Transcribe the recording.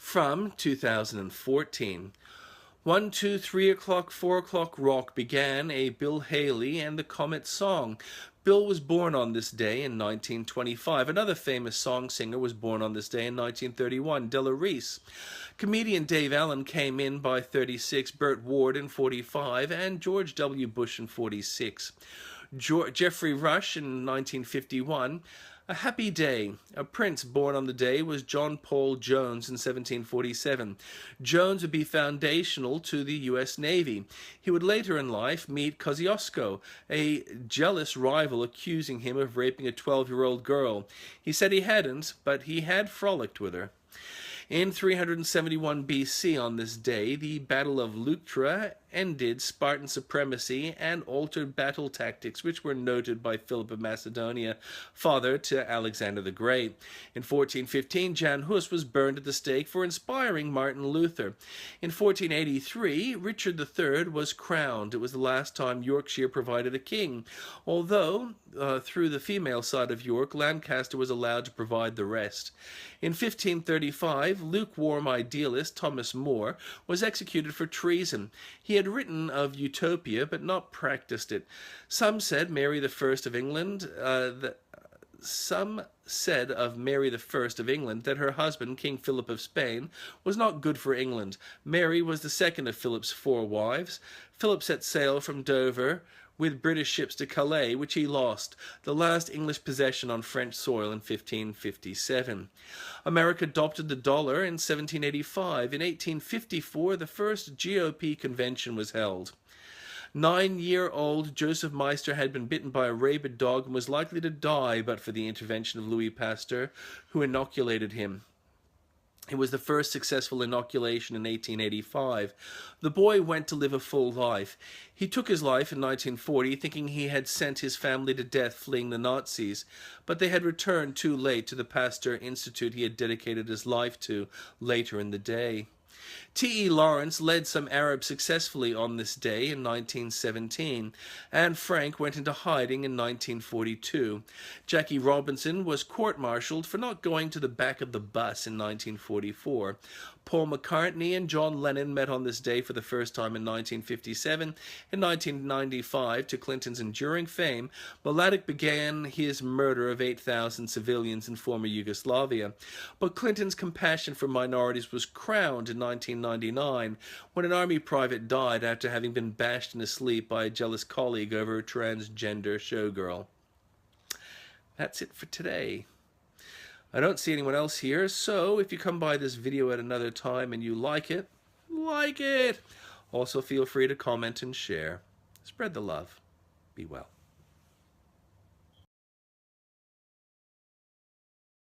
from 2014. 1, 2, 3 o'clock, 4 o'clock rock began a Bill Hailey and the Comets song. Bill was born on this day in 1925. Another famous song singer was born on this day in 1931, Della Reese. Comedian Dave Allen came in by 36, Burt Ward in 45, and George W. Bush in 46. Geoffrey Rush in 1951. A happy day. A prince born on the day was John Paul Jones in 1747. Jones would be foundational to the U.S. Navy. He would later in life meet Kosciuszko, a jealous rival accusing him of raping a 12-year-old girl. He said he hadn't, but he had frolicked with her. In 371 BC on this day, the Battle of Leuctra ended Spartan supremacy and altered battle tactics, which were noted by Phillip of Macedonia, father to Alexander the Great. In 1415, Jan Hus was burned at the stake for inspiring Martin Luther. In 1483, Richard III was crowned. It was the last time Yorkshire provided a king, although through the female side of York, Lancaster was allowed to provide the rest. In 1535, lukewarm idealist Thomas More was executed for treason. He had written of Utopia, but not practiced it. Some said Mary I of England that her husband, King Phillip of Spain, was not good for England. Mary was the second of Philip's 4 wives. Philip set sail from Dover with British ships to Calais, which he lost, the last English possession on French soil in 1557. America adopted the dollar in 1785. In 1854, the first GOP convention was held. 9-year-old Joseph Meister had been bitten by a rabid dog and was likely to die but for the intervention of Louis Pasteur, who inoculated him. It was the first successful inoculation in 1885. The boy went to live a full life. He took his life in 1940, thinking he had sent his family to death fleeing the Nazis, but they had returned too late to the Pasteur Institute he had dedicated his life to later in the day. T.E. Lawrence led some Arabs successfully on this day in 1917. Anne Frank went into hiding in 1942. Jackie Robinson was court-martialed for not going to the back of the bus in 1944. Paul McCartney and John Lennon met on this day for the first time in 1957. In 1995, to Clinton's enduring fame, Mladic began his murder of 8,000 civilians in former Yugoslavia. But Clinton's compassion for minorities was crowned in 1999 when an army private died after having been bashed in his sleep by a jealous colleague over a transgender showgirl. That's it for today. I don't see anyone else here, so if you come by this video at another time and you like it, like it! Also feel free to comment and share. Spread the love. Be well.